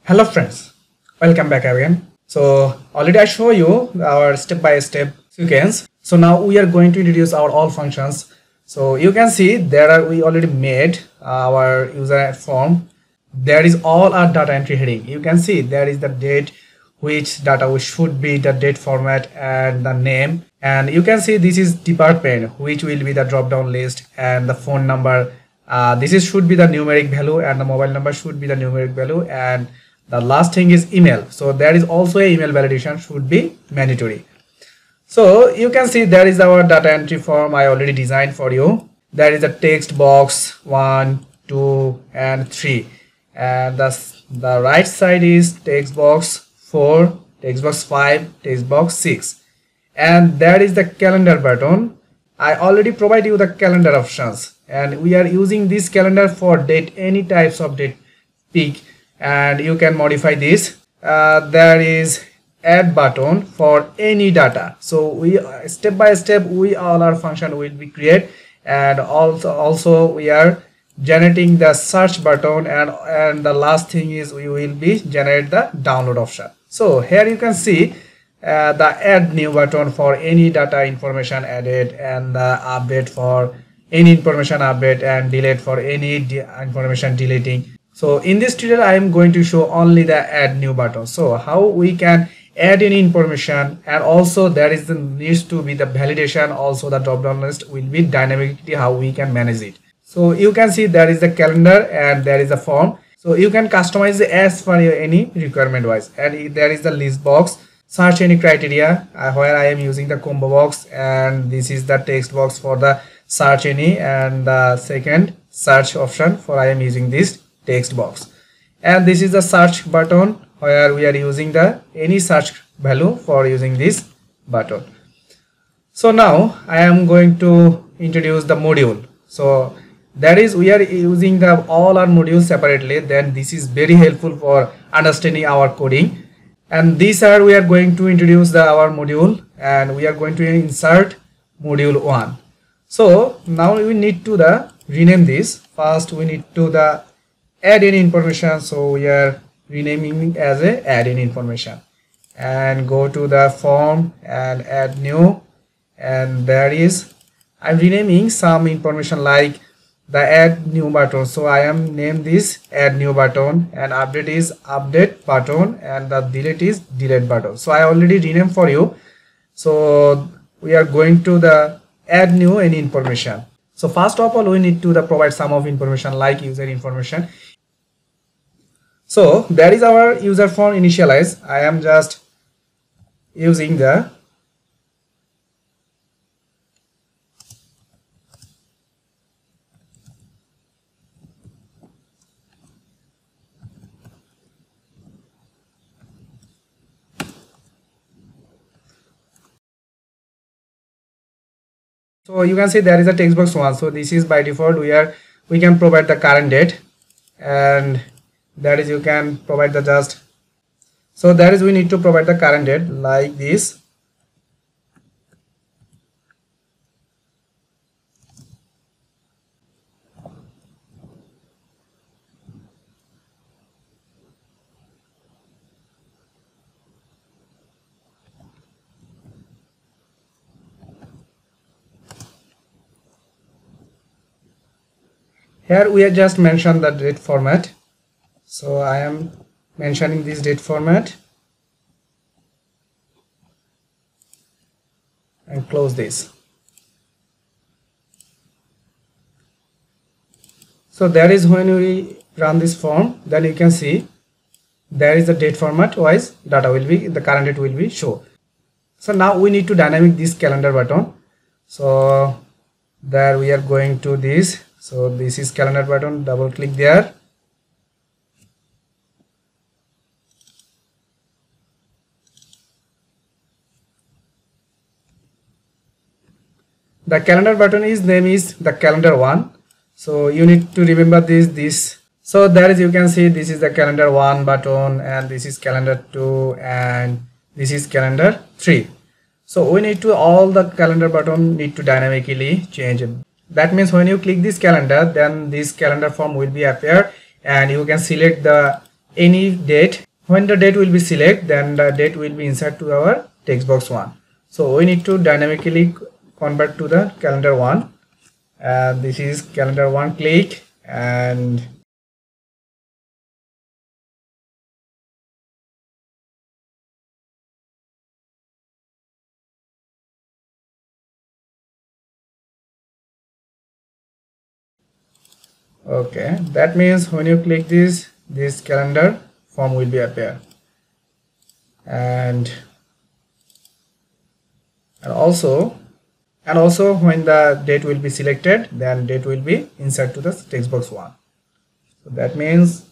Hello friends, welcome back again. So already I show you our step-by-step sequence. So now we are going to introduce our all functions. So you can see we already made our user form. There is all our data entry heading. You can see there is the date, which data should be the date format and the name. And you can see this is department, which will be the drop-down list, and the phone number. Should be the numeric value, and the mobile number should be the numeric value, and the last thing is email. So there is also a email validation should be mandatory. So you can see there is our data entry form I already designed for you. There is a text box 1, 2 and 3, and the right side is text box 4, text box 5, text box 6, and there is the calendar button. I already provide you the calendar options, and we are using this calendar for date, any types of date pick, and you can modify this. There is add button for any data. So we step by step all our function will be create, and also we are generating the search button, and the last thing is we will be generate the download option. So here you can see the add new button for any data information added, and the update for any information update, and delete for any information deleting. So in this tutorial I am going to show only the add new button. So how we can add any information, and also there is the needs to be the validation. Also the drop down list will be dynamically how we can manage it. So you can see there is the calendar and there is a form. So you can customize it as per any requirement wise, and there is the list box, search any criteria, where I am using the combo box, and this is the text box for the search any, and the second search option for I am using this text box, and this is the search button where we are using the any search value for using this button. So now I am going to introduce the module. So that is we are using the all our modules separately, then this is very helpful for understanding our coding. And these are we are going to introduce our module, and we are going to insert module 1. So now we need to rename this. First we need to add any information, so we are renaming as a add any information, and go to the form and add new, and there is I'm renaming some information like the add new button. So I am name this add new button, and update is update button, and the delete is delete button. So I already renamed for you. So we are going to the add new any information. So first of all we need to provide some of information like user information. So there is our user form initialize. I am just using the so you can see there is a text box 1. So this is by default we can provide the current date, and that is you can provide the just, so that is we need to provide the current date like this. Here we have just mentioned the date format. So I am mentioning this date format and close this. So that is when we run this form, then you can see there is the date format wise data will be, the current date will be show. So now we need to dynamic this calendar button. So there we are going to this. So this is calendar button, double click there. The calendar button is name is the calendar 1. So you need to remember this. So there is you can see this is the calendar 1 button, and this is calendar 2, and this is calendar 3. So we need to all the calendar button need to dynamically change. That means when you click this calendar, then this calendar form will be appear, and you can select the any date. When the date will be select, then the date will be insert to our text box 1. So we need to dynamically convert to the calendar 1, and this is calendar 1. Click and okay, that means when you click this calendar form will be appear, and also when the date will be selected, then date will be insert to the text box 1. So that means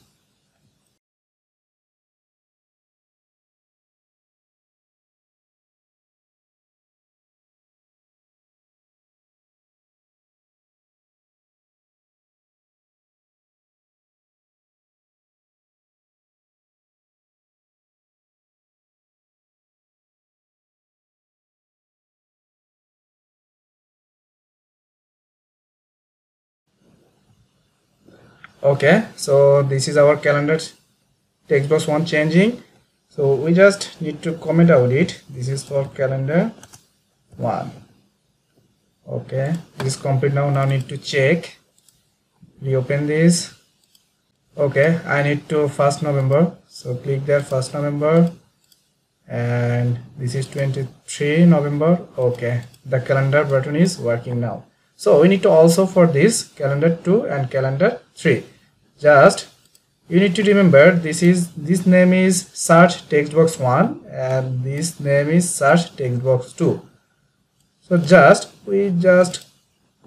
okay. So this is our calendar text box 1 changing. So we just need to comment out it. This is for calendar 1. Okay, this is complete now. Now need to check, reopen this. Okay, I need to 1st November, so click there, 1st November, and this is 23 November. Okay, the calendar button is working now. So we need to also for this calendar 2 and calendar 3, just you need to remember this name is search text box 1 and this name is search text box 2. So we just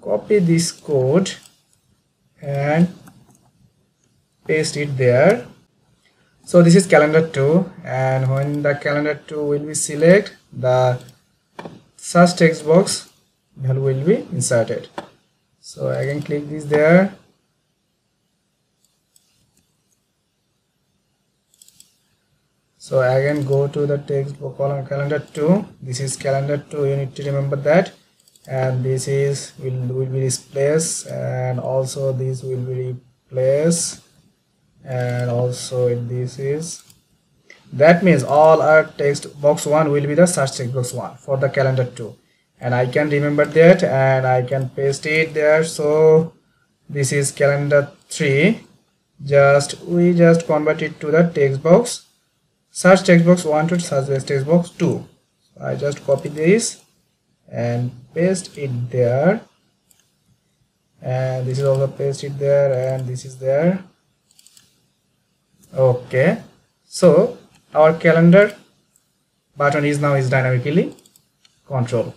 copy this code and paste it there. So this is calendar 2, and when the calendar 2 will be select, the search text box value will be inserted. So I can click this there. So I can go to the text box column calendar 2. This is calendar 2. You need to remember that, and this is will be replaced, and also this will be replaced, and also this is, that means all our text box 1 will be the search text box 1 for the calendar 2, and I can remember that and I can paste it there. So this is calendar 3. We just convert it to the text box search text box 1 to search text box 2. So I just copy this and paste it there, and this is also paste it there, and this is there. Okay, so our calendar button is now dynamically controlled.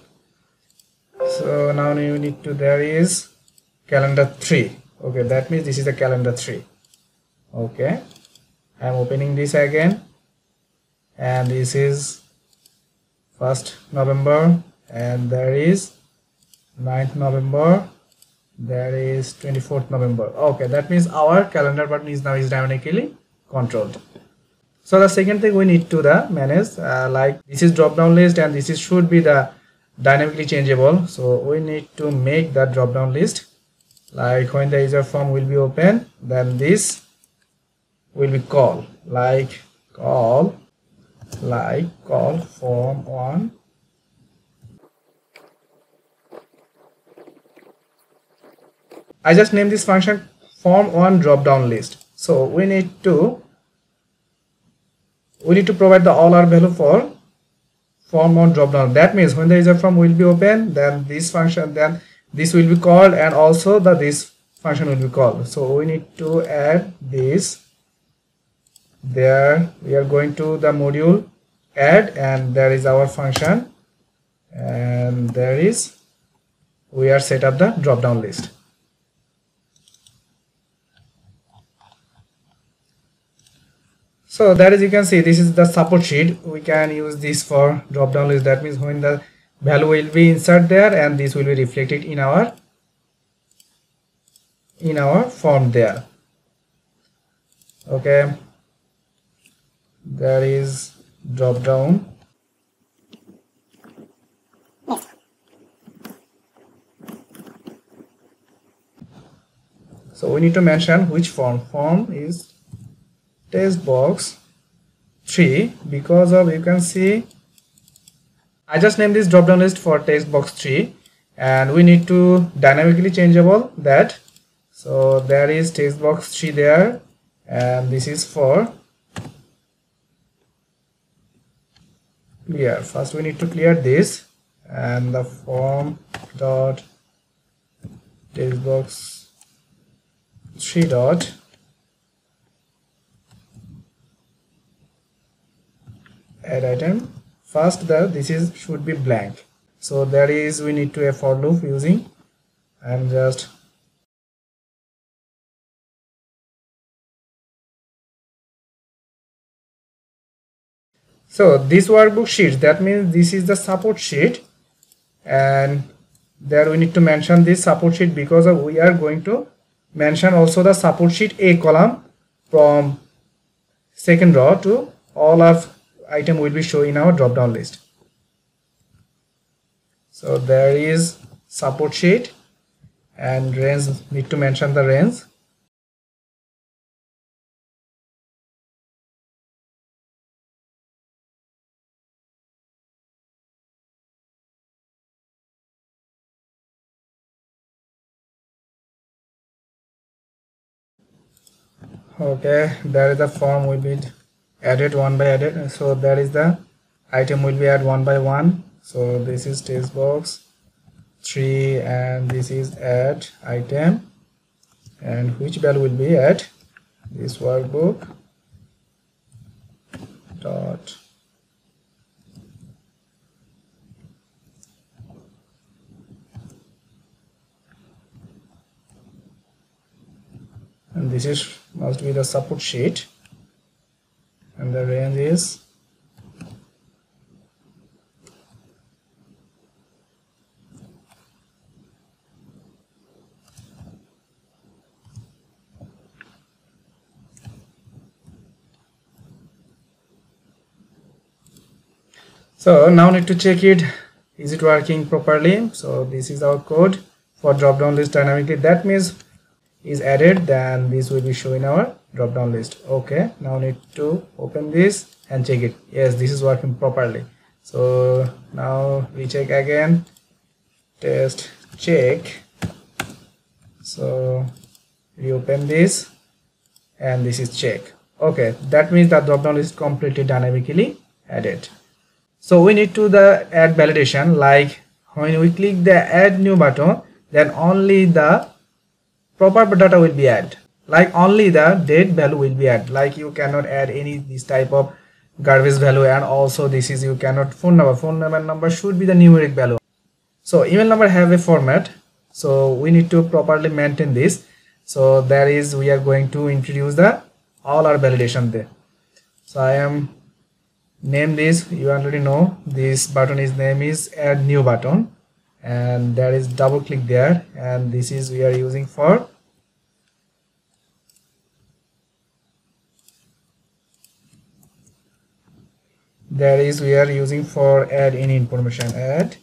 So now you need to, there is calendar 3. Okay, that means this is the calendar 3. Okay, I am opening this again, and this is 1st November, and there is 9th November, there is 24th November. Okay, that means our calendar button is now dynamically controlled. So the second thing we need to manage, like this is drop down list, and this is should be the dynamically changeable. So we need to make that drop down list, like when the user form will be open, then this will be call form 1. I just named this function form 1 drop down list. So we need to provide the all our value for form 1 drop down. That means when the user form will be open, then this function, then this will be called, and also this function will be called. So we need to add this there. We are going to the module add, and there is our function, and there is, we are set up the drop down list. So that is, you can see this is the support sheet. We can use this for drop down list. That means when the value will be insert there, and this will be reflected in our form there. Okay, there is drop down. So we need to mention which form is text box 3 because of, you can see, I just named this drop down list for text box 3 and we need to dynamically changeable that. So there is text box 3 there and this is for clear. First we need to clear this and the form dot text box 3 dot add item. First this is should be blank, so there is we need to a for loop using, and just so this workbook sheet, that means this is the support sheet, and there we need to mention this support sheet because of we are going to mention also the support sheet A column from second row to all of item will be shown in our drop down list. So there is support sheet and range, need to mention the range. Okay, there is the form will be added one by added, so there is the item will be added one by one. So this is text box 3 and this is add item, and which value will be at this workbook dot and this is must be the support sheet, and the range is so now need to check it, is it working properly. So this is our code for drop down list dynamically, that means is added, then this will be showing our drop down list. Okay, now need to open this and check it. Yes, this is working properly. So now we check again, test check. So reopen this and this is check. Okay, that means the drop down list completely dynamically added. So we need to the add validation, like when we click the add new button, then only the proper data will be added, like only the date value will be added, like you cannot add any this type of garbage value, and also this is you cannot phone number should be the numeric value. So email number have a format, so we need to properly maintain this. So there is we are going to introduce the all our validation there. So I am name this, you already know this button is name is add new button, and there is double click there, and this is we are using for there is we are using for add any information, add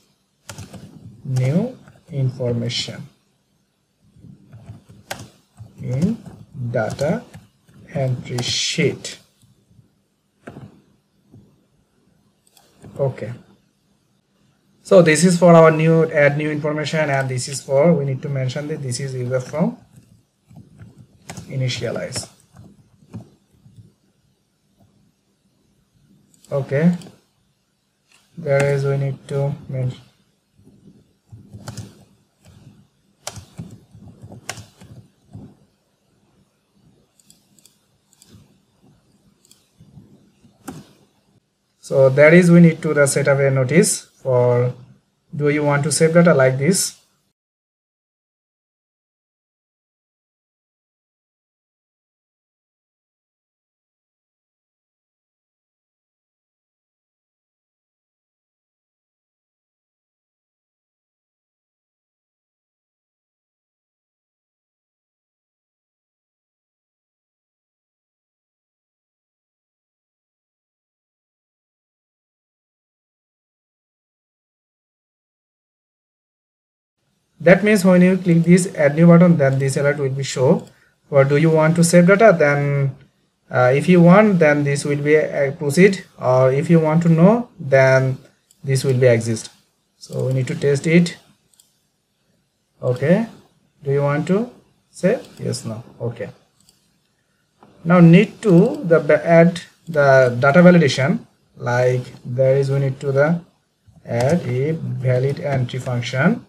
new information in data entry sheet. Okay, so this is for our new add new information, and this is for we need to mention that this is user from initialize. Okay, there is we need to mention so that is we need to set up a notice for do you want to save data like this. That means when you click this add new button, then this alert will be show, or do you want to save data, then If you want, then this will be proceed, or if you want to know, then this will be exist. So we need to test it. Okay, do you want to say yes, no? Okay, now need to add the data validation, like there is, we need to add a valid entry function.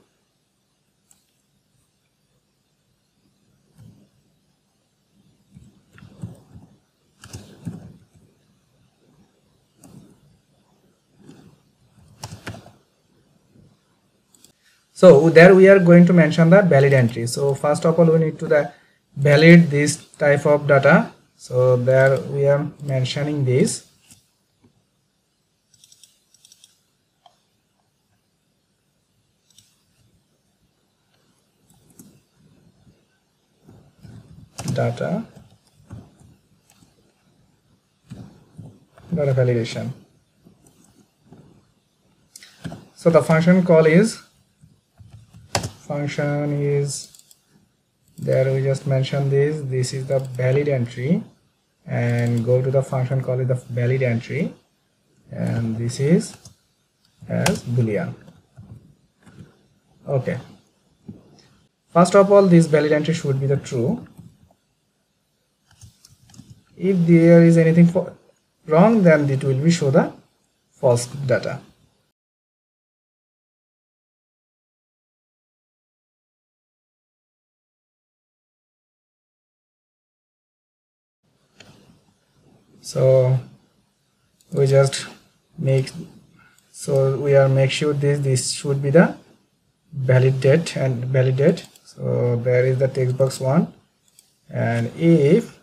So there we are going to mention the valid entry. So first of all, we need to valid this type of data. So there we are mentioning this. Data validation. So the function is there, we just mentioned this is the valid entry, and go to the function call it the valid entry, and this is as boolean. Okay, first of all, this valid entry should be the true. If there is anything wrong, then it will be show the false data. So we just make sure this should be the valid date and valid date. So there is the text box 1, and if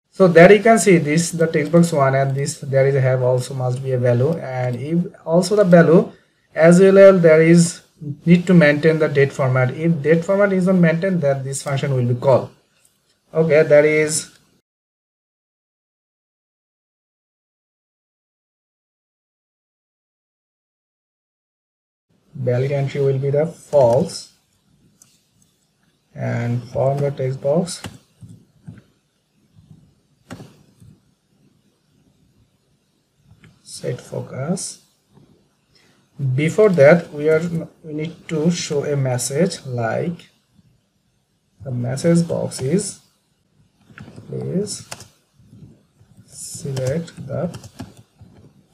so there you can see this the text box 1, and this there is have also must be a value, and if also the value as well there is need to maintain the date format. If date format is not maintained, then this function will be called. Okay, that is valid entry will be the false, and from the text box set focus. Before that, we need to show a message, like the message box is please select the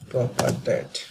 proper date.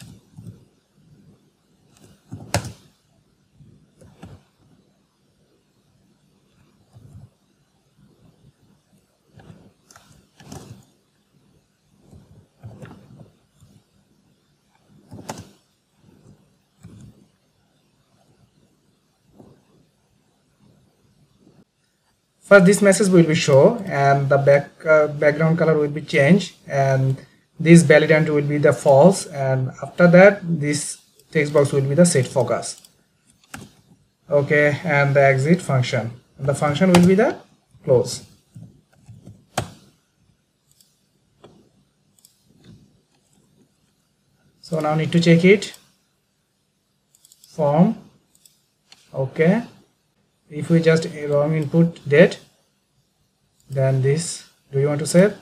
First, this message will be show, and the background color will be changed, and this valid entry will be the false, and after that this text box will be the set focus. Okay, and the exit function, and the function will be the close. So now need to check it form. Okay, if we just wrong input date, then this, do you want to save?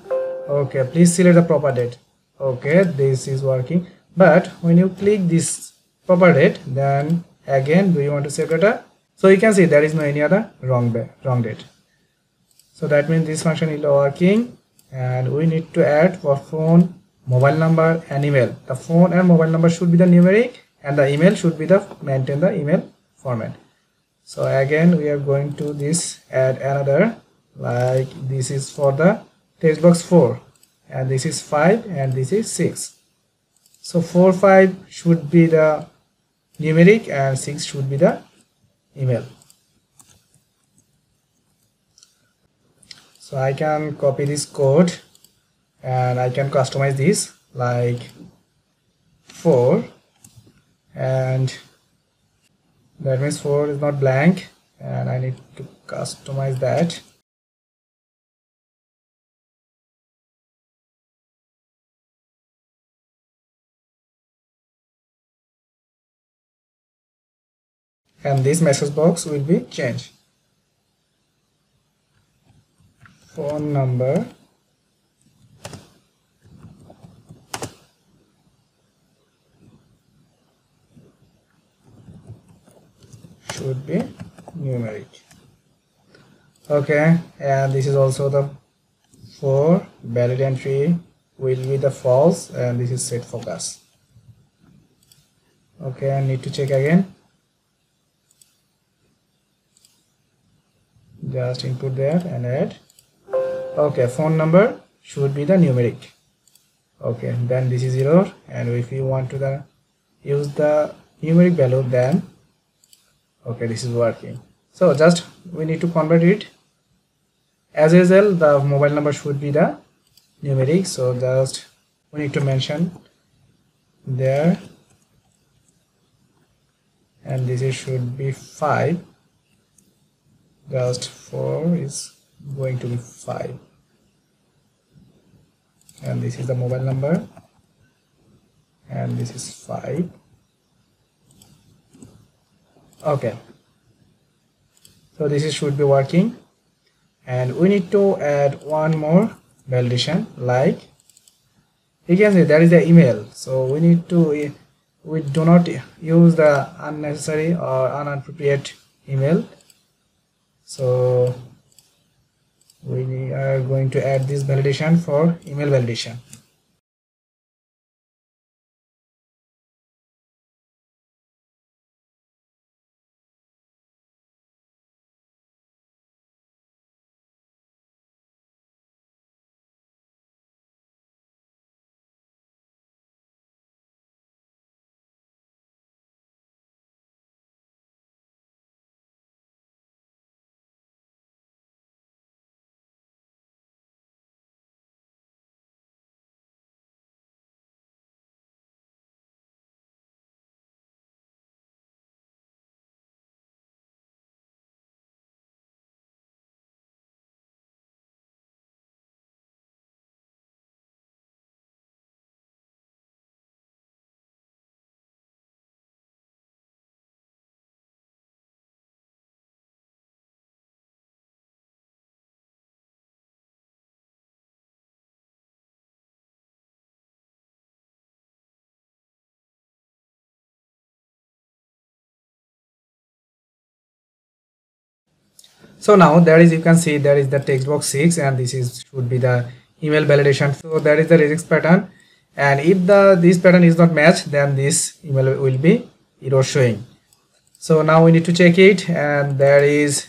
Okay, please select the proper date. Okay, this is working, but when you click this proper date, then again, do you want to save data? So you can see there is no any other wrong date. So that means this function is working, and we need to add for phone, mobile number and email. The phone and mobile number should be the numeric, and the email should be the maintain the email format. So again, we are going to this add another, like this is for the text box 4, and this is 5, and this is 6. So 4, 5 should be the numeric, and 6 should be the email. So I can copy this code, and I can customize this, like 4, and that means 4 is not blank, and I need to customize that. and this message box will be changed. Phone number should be numeric. Okay, and this is also the for valid entry will be the false, and this is set focus. Okay, I need to check again. Just input there and add. Okay, phone number should be the numeric. Okay, then this is error, and if you want to use the numeric value, then okay, this is working. So just we need to convert it. As usual, the mobile number should be the numeric, so just we need to mention there, and this is should be 5. Just 4 is going to be 5, and this is the mobile number, and this is 5. Okay, so this is should be working, and we need to add one more validation. Like you can see there is the email, so we need to we do not use the unnecessary or inappropriate email, so we are going to add this validation for email validation. So now there is, you can see there is the text box 6, and this is should be the email validation. So that is the regex pattern, and if this pattern is not matched, then this email will be error showing. So now we need to check it, and there is,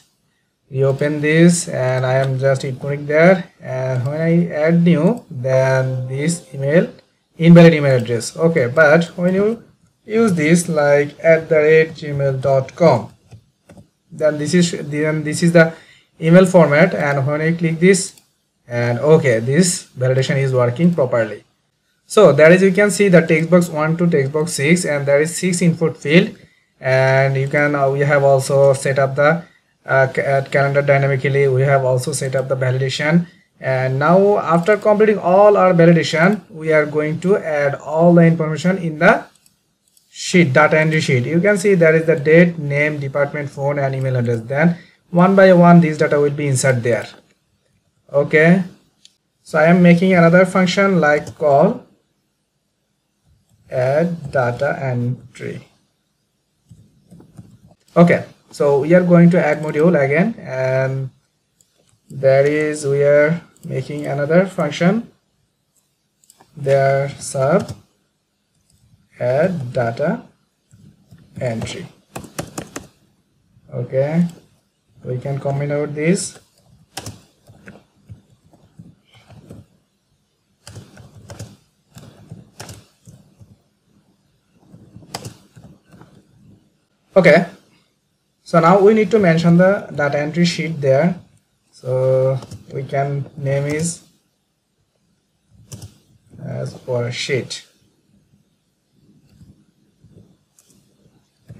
reopen this, and I am just ignoring there, and when I add new, then this email invalid email address. Okay, but when you use this like @gmail.com, then this is the email format, and when I click this, and okay, this validation is working properly. So that is, you can see the text box 1 to text box 6, and there is 6 input field, and you can we have also set up the calendar dynamically. We have also set up the validation, and now after completing all our validation, we are going to add all the information in the sheet, data entry sheet. You can see there is the date, name, department, phone, and email address. Then one by one these data will be inserted there. Okay, so I am making another function like call add data entry. Okay, so we are going to add module again, and there is, we are making another function there, sub add data entry. Okay, we can comment out this. Okay, so now we need to mention the data entry sheet there, so we can name is as for sheet,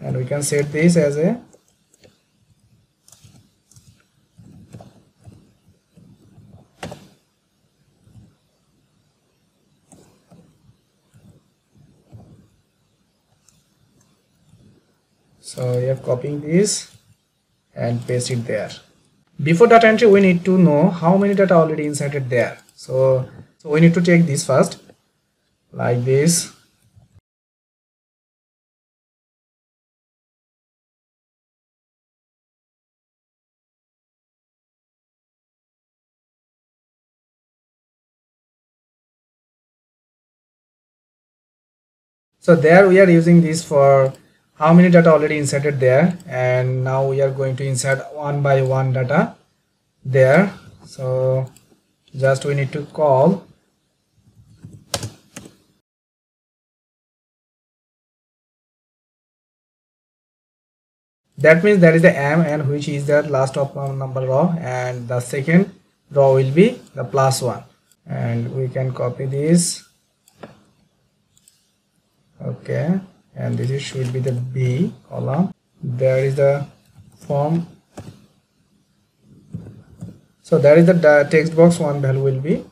and we can set this as a So we are copying this and paste it there. Before data entry, we need to know how many data already inserted there. So we need to take this first, like this. So there we are using this for how many data already inserted there, and now we are going to insert one by one data there. So just we need to call that, means that is the m, and which is the last of number row, and the second row will be the +1, and we can copy this. Okay, and this is should be the B column. There is the form. So there is the text box 1 value will be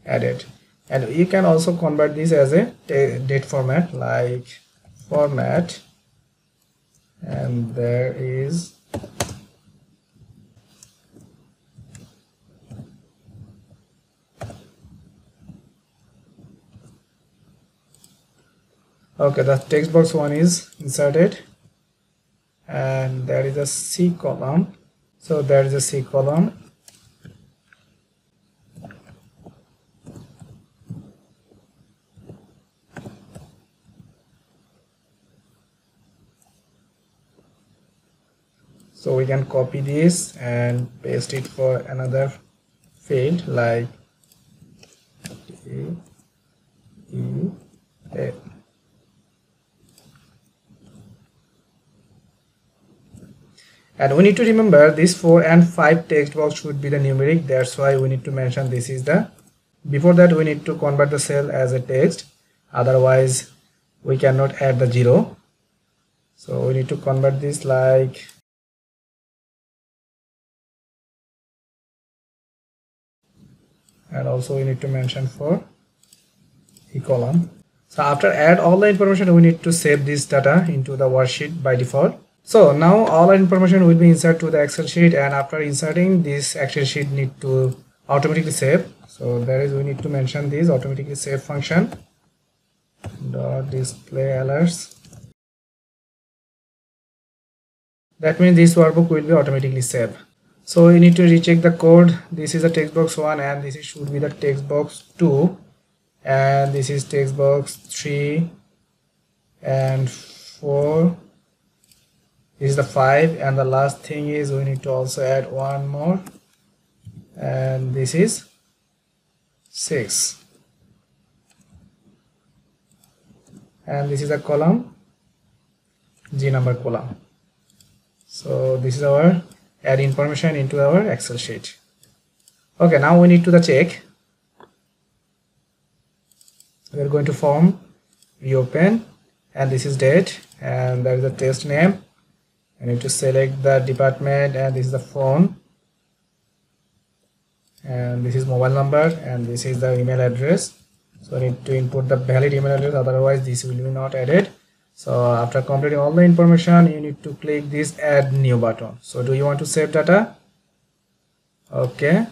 added, and you can also convert this as a date format, like format, and there is okay, the text box 1 is inserted, and there is a C column. So there is a C column. So we can copy this and paste it for another field, like A. And we need to remember this 4 and 5 text box should be the numeric. That's why we need to mention this is the, before that we need to convert the cell as a text, otherwise we cannot add the 0. So we need to convert this like and also we need to mention for E column. So after add all the information, we need to save this data into the worksheet by default. So now all our information will be inserted to the Excel sheet, and after inserting this Excel sheet need to automatically save. So there is, we need to mention this automatically save function dot display alerts. That means this workbook will be automatically saved. So you need to recheck the code. This is a text box 1, and this should be the text box 2, and this is text box 3 and 4. This is the 5, and the last thing is we need to also add one more, and this is 6, and this is a column, G number column. So this is our add information into our Excel sheet. Okay, now we need to the check. We are going to form, reopen, and this is date, and there is a test name. I need to select the department, and this is the phone, and this is mobile number, and this is the email address. So I need to input the valid email address, otherwise this will be not added. So after completing all the information, you need to click this add new button. So do you want to save data? Okay,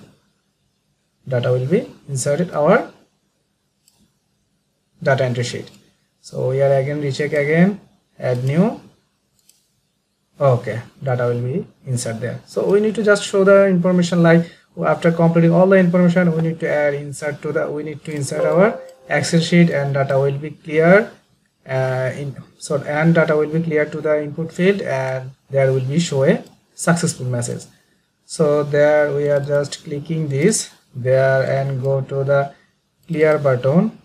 data will be inserted our data entry sheet. So we are again recheck again, add new. Okay, data will be inserted there. So we need to just show the information, like after completing all the information, we need to add insert to the, we need to insert our Excel sheet, and data will be clear and data will be clear to the input field, and there will be show a successful message. So there we are just clicking this there and go to the clear button.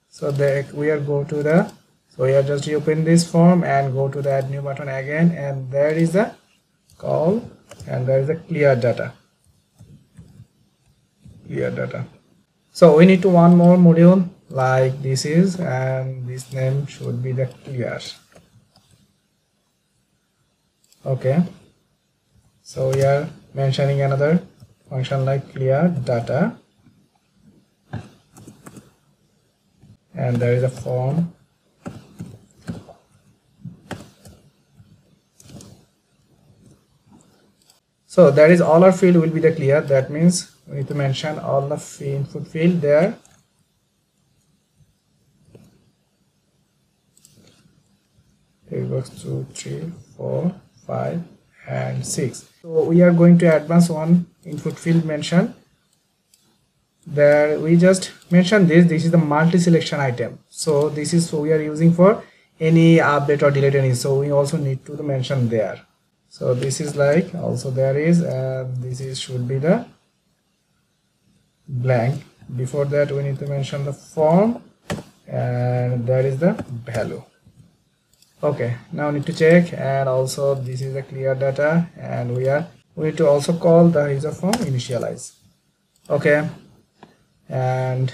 So there we are go to the, so we are just open this form and go to the add new button again, and there is the call, and there is the clear data. So we need to one more module like this is, and this name should be the clear. Okay, so we are mentioning another function like clear data, and there is a form So that is all our field will be the clear. That means we need to mention all the input field there. It works 2, 3, 4, 5 and 6. So we are going to advance one input field mention. There we just mention this is the multi selection item. So this is we are using for any update or delete any, so we also need to mention there. So this is like also there is, and this is should be the blank. Before that we need to mention the form, and that is the value. Okay, now need to check, and also this is the clear data, and we need to also call the user form initialize. Okay, and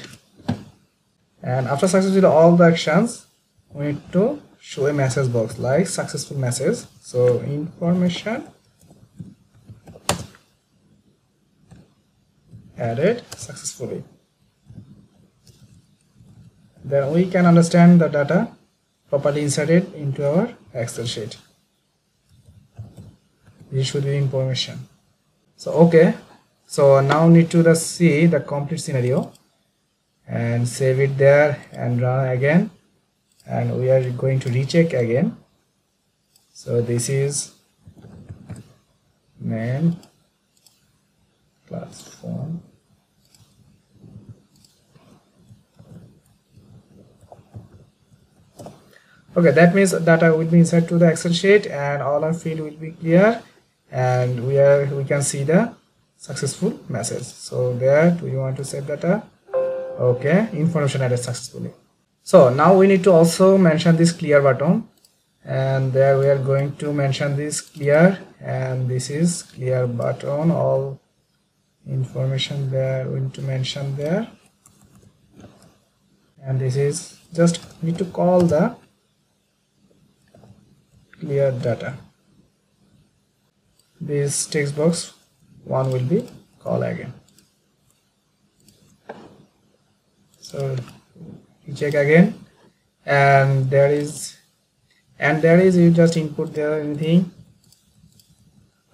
after successfully all the actions, we need to show a message box like successful message. So information added successfully. Then we can understand the data properly inserted into our Excel sheet. This should be information. So okay, so now need to see the complete scenario and save it there and run again, and we are going to recheck again. So this is main class form. Okay, that means data will be inserted to the Excel sheet and all our field will be clear, and we can see the successful message. So there, do you want to save data? Okay, information added successfully. So now we need to also mention this clear button, and there we are going to mention this clear, and this is clear button. All information there we need to mention there, and this is just need to call the clear data. This text box one will be called again. So you check again, and there is you just input there anything.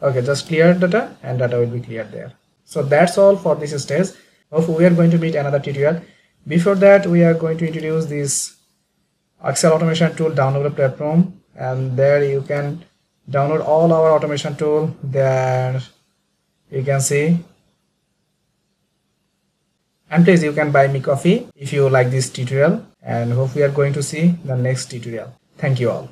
Okay, just clear data, and data will be cleared there. So that's all for this stage. Hope we are going to meet another tutorial. Before that, we are going to introduce this Excel Automation Tool download platform, and there you can download all our automation tool. There you can see, and please you can buy me coffee if you like this tutorial, and hope we are going to see the next tutorial. Thank you all.